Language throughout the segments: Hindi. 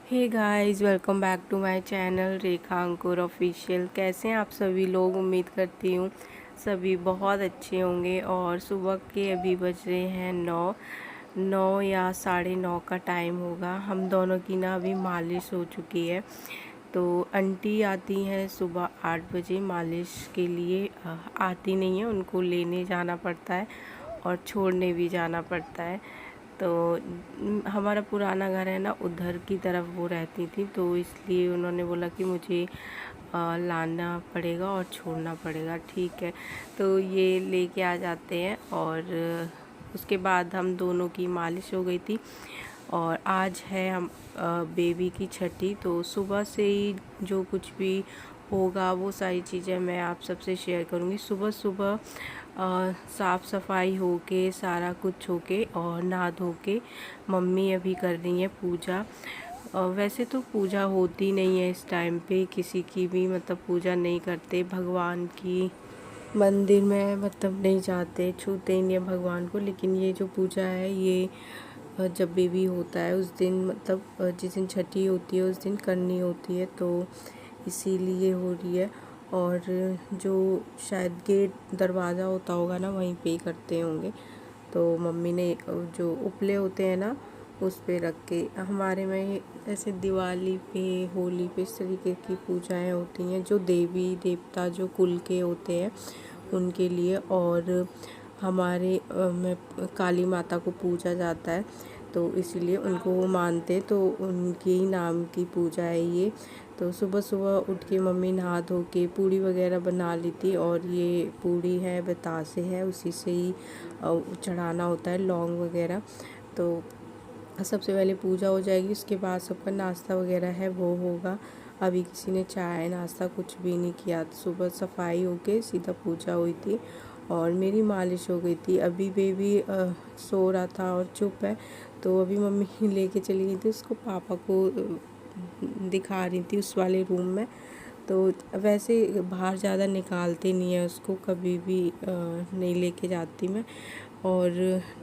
Hey guys, welcome back to my channel Rekha Ankur official. कैसे हैं आप सभी लोग? उम्मीद करती हूँ सभी बहुत अच्छे होंगे। और सुबह के अभी बज रहे हैं 9 या 9:30 का टाइम होगा। हम दोनों की ना अभी मालिश हो चुकी है। तो आंटी आती हैं सुबह 8 बजे मालिश के लिए। आती नहीं है, उनको लेने जाना पड़ता है और छोड़ने भी जाना पड़ता है। तो हमारा पुराना घर है ना, उधर की तरफ वो रहती थी, तो इसलिए उन्होंने बोला कि मुझे लाना पड़ेगा और छोड़ना पड़ेगा। ठीक है, तो ये लेके आ जाते हैं। और उसके बाद हम दोनों की मालिश हो गई थी। और आज है हम बेबी की छठी, तो सुबह से ही जो कुछ भी होगा वो सारी चीज़ें मैं आप सबसे शेयर करूँगी। सुबह सुबह साफ़ सफाई होके सारा कुछ होके और नहा धो के मम्मी अभी कर रही है पूजा। वैसे तो पूजा होती नहीं है इस टाइम पे, किसी की भी मतलब पूजा नहीं करते भगवान की। मंदिर में मतलब नहीं जाते, छूते ही नहीं है भगवान को। लेकिन ये जो पूजा है ये जब बेबी होता है उस दिन, मतलब जिस दिन छठी होती है उस दिन करनी होती है, तो इसीलिए हो रही है। और जो शायद गेट दरवाज़ा होता होगा ना, वहीं पे ही करते होंगे। तो मम्मी ने जो उपले होते हैं ना उस पे रख के, हमारे में ऐसे दिवाली पे, होली पे इस तरीके की पूजाएं होती हैं जो देवी देवता जो कुल के होते हैं उनके लिए। और हमारे में काली माता को पूजा जाता है, तो इसीलिए उनको वो मानते, तो उनके ही नाम की पूजा है ये। तो सुबह सुबह उठ के मम्मी नहा धो के पूड़ी वगैरह बना ली थी। और ये पूड़ी है बतासे है, उसी से ही चढ़ाना होता है लौंग वगैरह। तो सबसे पहले पूजा हो जाएगी, उसके बाद सबका नाश्ता वगैरह है वो होगा। अभी किसी ने चाय नाश्ता कुछ भी नहीं किया। तो सुबह सफाई होके सीधा पूजा हुई थी और मेरी मालिश हो गई थी। अभी बेबी सो रहा था और चुप है, तो अभी मम्मी लेके चली गई थी उसको, पापा को दिखा रही थी उस वाले रूम में। तो वैसे बाहर ज़्यादा निकालते नहीं है उसको, कभी भी नहीं लेके जाती मैं। और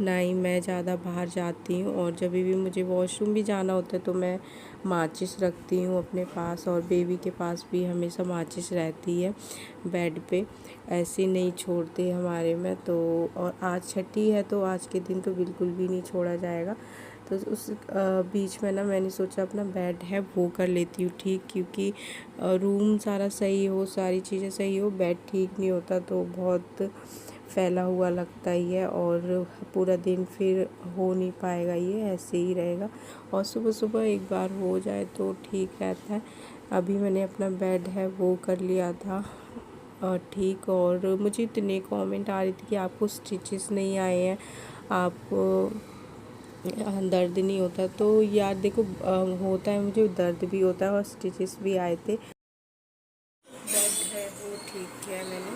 ना ही मैं ज़्यादा बाहर जाती हूँ। और जब भी मुझे वॉशरूम भी जाना होता है तो मैं माचिस रखती हूँ अपने पास, और बेबी के पास भी हमेशा माचिस रहती है बेड पे, ऐसे नहीं छोड़ते हमारे में। तो और आज छठी है तो आज के दिन तो बिल्कुल भी नहीं छोड़ा जाएगा। तो उस बीच में ना मैंने सोचा अपना बेड है वो कर लेती हूँ ठीक, क्योंकि रूम सारा सही हो, सारी चीज़ें सही हो, बेड ठीक नहीं होता तो बहुत फैला हुआ लगता ही है और पूरा दिन फिर हो नहीं पाएगा, ये ऐसे ही रहेगा। और सुबह सुबह एक बार हो जाए तो ठीक रहता है। अभी मैंने अपना बेड है वो कर लिया था ठीक। और मुझे इतने कमेंट आ रही थी कि आपको स्टिचेस नहीं आए हैं, आपको दर्द नहीं होता। तो यार देखो, होता है, मुझे दर्द भी होता है और स्टिचेस भी आए थे। बेड है वो ठीक किया मैंने।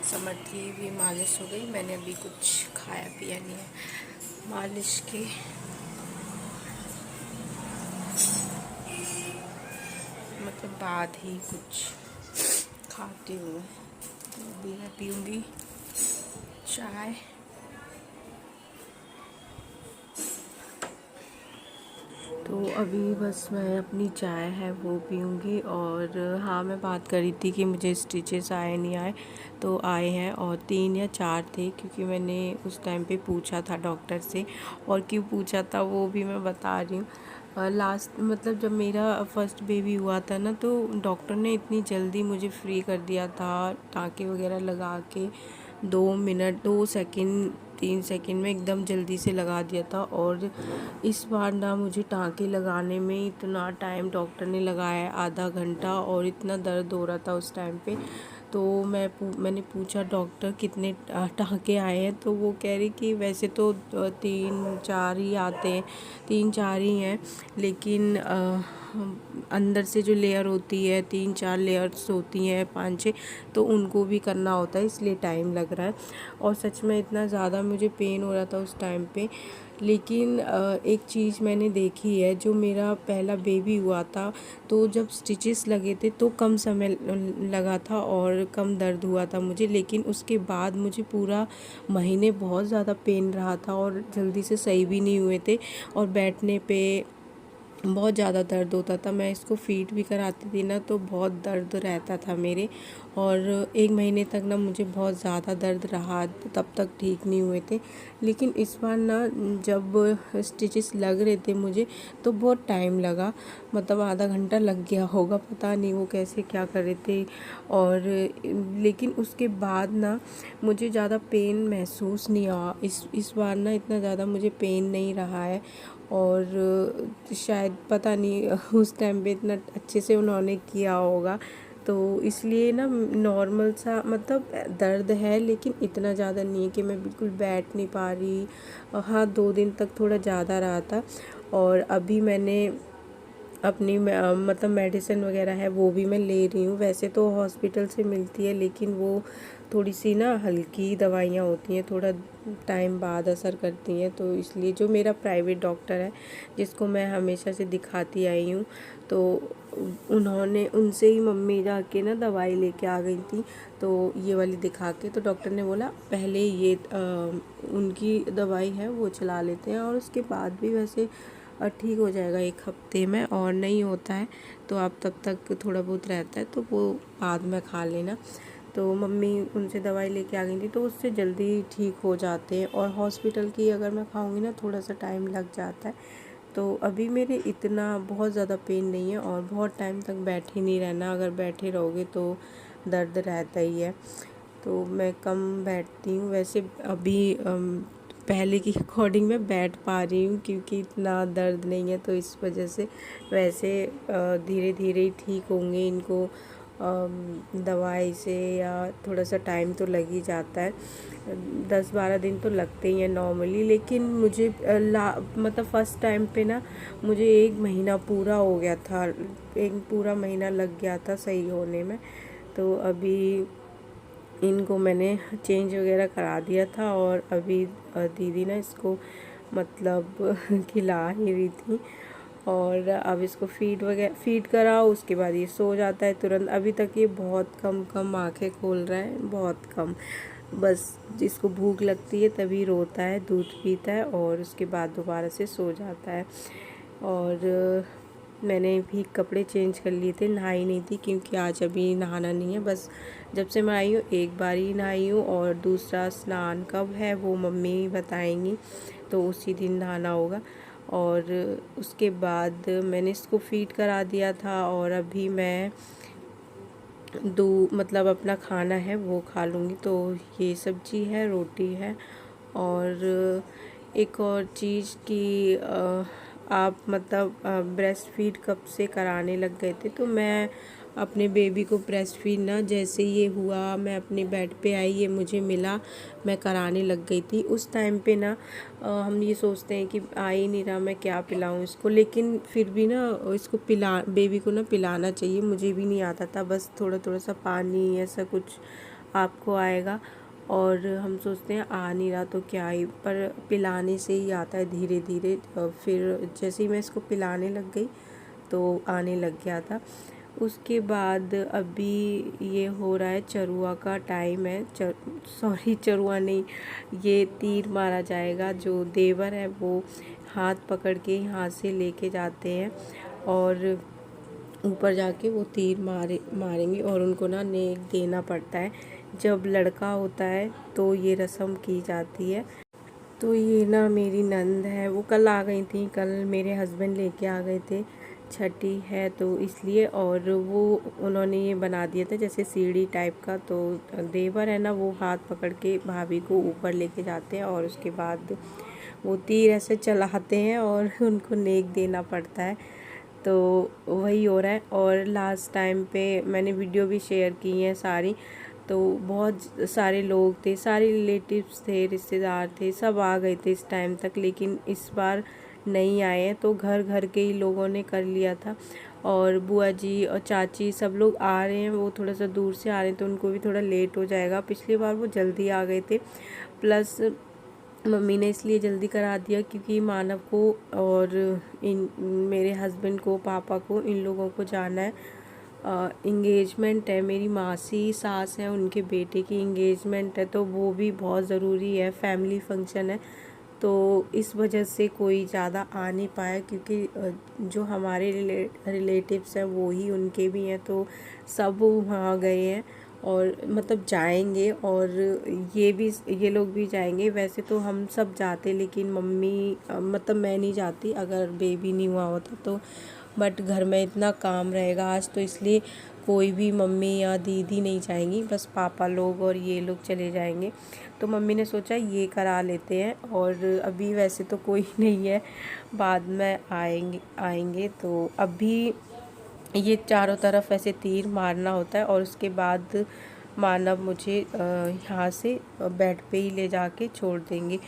समर की भी मालिश हो गई, मैंने अभी कुछ खाया पिया नहीं है मालिश के मतलब बाद ही कुछ खाती हूँ। तो अभी मैं पीऊँगी चाय। तो अभी बस मैं अपनी चाय है वो पीऊँगी। और हाँ, मैं बात करी थी कि मुझे स्टिचेस आए नहीं आए, तो आए हैं और 3 या 4 थे, क्योंकि मैंने उस टाइम पे पूछा था डॉक्टर से। और क्यों पूछा था वो भी मैं बता रही हूँ। लास्ट मतलब जब मेरा फर्स्ट बेबी हुआ था ना, तो डॉक्टर ने इतनी जल्दी मुझे फ्री कर दिया था, टाँके वगैरह लगा के 2 मिनट 2 सेकंड 3 सेकंड में एकदम जल्दी से लगा दिया था। और इस बार ना मुझे टाँके लगाने में इतना टाइम डॉक्टर ने लगाया, आधा घंटा, और इतना दर्द हो रहा था उस टाइम पे। तो मैंने पूछा डॉक्टर कितने टाँके आए हैं, तो वो कह रही कि वैसे तो 3-4 ही आते हैं, 3-4 ही हैं, लेकिन अंदर से जो लेयर होती है 3-4 लेयर्स होती हैं, 5-6, तो उनको भी करना होता है, इसलिए टाइम लग रहा है। और सच में इतना ज़्यादा मुझे पेन हो रहा था उस टाइम पे। लेकिन एक चीज़ मैंने देखी है, जो मेरा पहला बेबी हुआ था तो जब स्टिचेस लगे थे तो कम समय लगा था और कम दर्द हुआ था मुझे, लेकिन उसके बाद मुझे पूरा महीने बहुत ज़्यादा पेन रहा था और जल्दी से सही भी नहीं हुए थे। और बैठने पे बहुत ज़्यादा दर्द होता था। मैं इसको फीड भी कराती थी ना तो बहुत दर्द रहता था मेरे, और 1 महीने तक ना मुझे बहुत ज़्यादा दर्द रहा, तब तक ठीक नहीं हुए थे। लेकिन इस बार ना जब स्टिचेस लग रहे थे मुझे तो बहुत टाइम लगा, मतलब आधा घंटा लग गया होगा, पता नहीं वो कैसे क्या कर रहे थे। और लेकिन उसके बाद ना मुझे ज़्यादा पेन महसूस नहीं हुआ। इस बार ना इतना ज़्यादा मुझे पेन नहीं रहा है, और शायद पता नहीं उस टाइम पे इतना अच्छे से उन्होंने किया होगा, तो इसलिए ना नॉर्मल सा मतलब दर्द है, लेकिन इतना ज़्यादा नहीं है कि मैं बिल्कुल बैठ नहीं पा रही। हाँ, 2 दिन तक थोड़ा ज़्यादा रहा था। और अभी मैंने अपनी मतलब मेडिसिन वगैरह है वो भी मैं ले रही हूँ। वैसे तो हॉस्पिटल से मिलती है, लेकिन वो थोड़ी सी ना हल्की दवाइयाँ होती हैं, थोड़ा टाइम बाद असर करती हैं, तो इसलिए जो मेरा प्राइवेट डॉक्टर है जिसको मैं हमेशा से दिखाती आई हूँ, तो उन्होंने उनसे ही मम्मी जाके ना दवाई लेके आ गई थी, तो ये वाली दिखा के तो डॉक्टर ने बोला पहले ये उनकी दवाई है वो चला लेते हैं, और उसके बाद भी वैसे ठीक हो जाएगा 1 हफ्ते में, और नहीं होता है तो आप तब तक थोड़ा बहुत रहता है तो वो बाद में खा लेना। तो मम्मी उनसे दवाई लेके आ गई थी, तो उससे जल्दी ठीक हो जाते हैं। और हॉस्पिटल की अगर मैं खाऊंगी ना थोड़ा सा टाइम लग जाता है। तो अभी मेरे इतना बहुत ज़्यादा पेन नहीं है, और बहुत टाइम तक बैठे नहीं रहना, अगर बैठे रहोगे तो दर्द रहता ही है। तो मैं कम बैठती हूँ वैसे अभी, पहले की अकॉर्डिंग मैं बैठ पा रही हूँ क्योंकि इतना दर्द नहीं है, तो इस वजह से। वैसे धीरे धीरे ही ठीक होंगे, इनको दवाई से या थोड़ा सा टाइम तो लग ही जाता है, 10-12 दिन तो लगते ही हैं नॉर्मली। लेकिन मुझे मतलब फ़र्स्ट टाइम पे ना मुझे 1 महीना पूरा हो गया था, 1 पूरा महीना लग गया था सही होने में। तो अभी इनको मैंने चेंज वगैरह करा दिया था, और अभी दीदी ना इसको मतलब खिला ही रही थी, और अब इसको फीड कराओ, उसके बाद ये सो जाता है तुरंत। अभी तक ये बहुत कम कम आंखें खोल रहा है, बहुत कम, बस जिसको भूख लगती है तभी रोता है, दूध पीता है, और उसके बाद दोबारा से सो जाता है। और मैंने भी कपड़े चेंज कर लिए थे, नहाई नहीं थी क्योंकि आज अभी नहाना नहीं है, बस जब से मैं आई हूँ 1 बार ही नहाई हूँ, और दूसरा स्नान कब है वो मम्मी बताएंगी, तो उसी दिन नहाना होगा। और उसके बाद मैंने इसको फीड करा दिया था, और अभी मैं मतलब अपना खाना है वो खा लूँगी। तो ये सब्जी है, रोटी है, और एक और चीज़ कि आप मतलब ब्रेस्ट फीड कब से कराने लग गए थे। तो मैं अपने बेबी को ब्रेस्ट फीड ना जैसे ये हुआ, मैं अपने बेड पे आई, ये मुझे मिला, मैं कराने लग गई थी। उस टाइम पे ना हम ये सोचते हैं कि आ ही नहीं रहा, मैं क्या पिलाऊं इसको, लेकिन फिर भी ना इसको बेबी को ना पिलाना चाहिए। मुझे भी नहीं आता था, बस थोड़ा थोड़ा सा पानी ऐसा कुछ आपको आएगा, और हम सोचते हैं आ नहीं रहा तो क्या ही, पर पिलाने से ही आता है धीरे धीरे। फिर जैसे ही मैं इसको पिलाने लग गई तो आने लग गया था। उसके बाद अभी ये हो रहा है, चरुआ का टाइम है, सॉरी चरुआ नहीं, ये तीर मारा जाएगा। जो देवर है वो हाथ पकड़ के यहाँ से लेके जाते हैं, और ऊपर जाके वो तीर मारेंगे, और उनको ना नेक देना पड़ता है। जब लड़का होता है तो ये रस्म की जाती है। तो ये ना मेरी नंद है, वो कल आ गई थी, कल मेरे हस्बैंड लेके आ गए थे, छठी है तो इसलिए। और वो उन्होंने ये बना दिया था जैसे सीढ़ी टाइप का, तो देवर है ना वो हाथ पकड़ के भाभी को ऊपर लेके जाते हैं, और उसके बाद वो तीर ऐसे चलाते हैं और उनको नेक देना पड़ता है। तो वही हो रहा है। और लास्ट टाइम पे मैंने वीडियो भी शेयर की हैं सारी, तो बहुत सारे लोग थे, सारे रिलेटिव्स थे, रिश्तेदार थे, सब आ गए थे इस टाइम तक, लेकिन इस बार नहीं आए हैं, तो घर घर के ही लोगों ने कर लिया था। और बुआ जी और चाची सब लोग आ रहे हैं, वो थोड़ा सा दूर से आ रहे हैं तो उनको भी थोड़ा लेट हो जाएगा। पिछली बार वो जल्दी आ गए थे, प्लस मम्मी ने इसलिए जल्दी करा दिया क्योंकि मानव को और इन मेरे हस्बैंड को, पापा को, इन लोगों को जाना है, इंगेजमेंट है। मेरी मासी सास है, उनके बेटे की इंगेजमेंट है, तो वो भी बहुत ज़रूरी है, फैमिली फंक्शन है, तो इस वजह से कोई ज़्यादा आ नहीं पाया, क्योंकि जो हमारे रिलेटिव्स हैं वो ही उनके भी हैं, तो सब वहाँ गए हैं और मतलब जाएंगे, और ये लोग भी जाएंगे। वैसे तो हम सब जाते, लेकिन मम्मी मतलब मैं नहीं जाती अगर बेबी नहीं हुआ होता तो, बट घर में इतना काम रहेगा आज, तो इसलिए कोई भी मम्मी या दीदी नहीं जाएंगी, बस पापा लोग और ये लोग चले जाएंगे। तो मम्मी ने सोचा ये करा लेते हैं, और अभी वैसे तो कोई नहीं है, बाद में आएंगे। तो अभी ये चारों तरफ ऐसे तीर मारना होता है, और उसके बाद मानव मुझे यहाँ से बेड पे ही ले जाके छोड़ देंगे।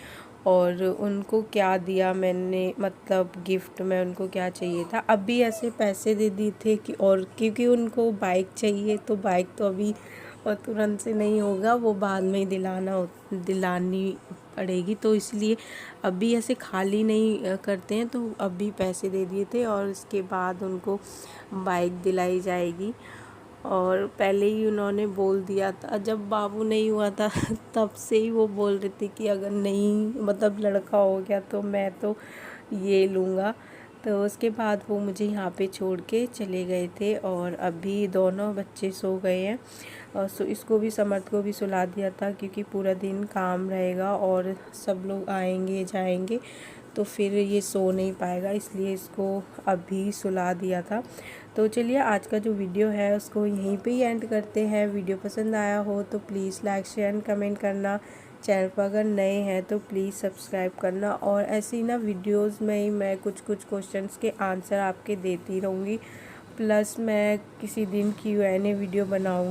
और उनको क्या दिया मैंने, मतलब गिफ्ट में उनको क्या चाहिए था, अभी ऐसे पैसे दे दिए थे कि, और क्योंकि उनको बाइक चाहिए, तो बाइक तो अभी और तुरंत से नहीं होगा, वो बाद में ही दिलानी पड़ेगी, तो इसलिए अभी ऐसे खाली नहीं करते हैं। तो अभी पैसे दे दिए थे, और उसके बाद उनको बाइक दिलाई जाएगी। और पहले ही उन्होंने बोल दिया था, जब बाबू नहीं हुआ था तब से ही वो बोल रही थी कि अगर नहीं मतलब लड़का हो गया तो मैं तो ये लूँगा। तो उसके बाद वो मुझे यहाँ पे छोड़ के चले गए थे, और अभी दोनों बच्चे सो गए हैं। और इसको भी, समर्थ को भी सुला दिया था, क्योंकि पूरा दिन काम रहेगा और सब लोग आएंगे जाएंगे, तो फिर ये सो नहीं पाएगा, इसलिए इसको अभी सुला दिया था। तो चलिए आज का जो वीडियो है उसको यहीं पे ही एंड करते हैं। वीडियो पसंद आया हो तो please like share and comment करना। चैनल पर अगर नए हैं तो प्लीज़ सब्सक्राइब करना, और ऐसी ना वीडियोस में ही मैं कुछ क्वेश्चंस के आंसर आपके देती रहूँगी। प्लस मैं किसी दिन Q&A वीडियो बनाऊँगी।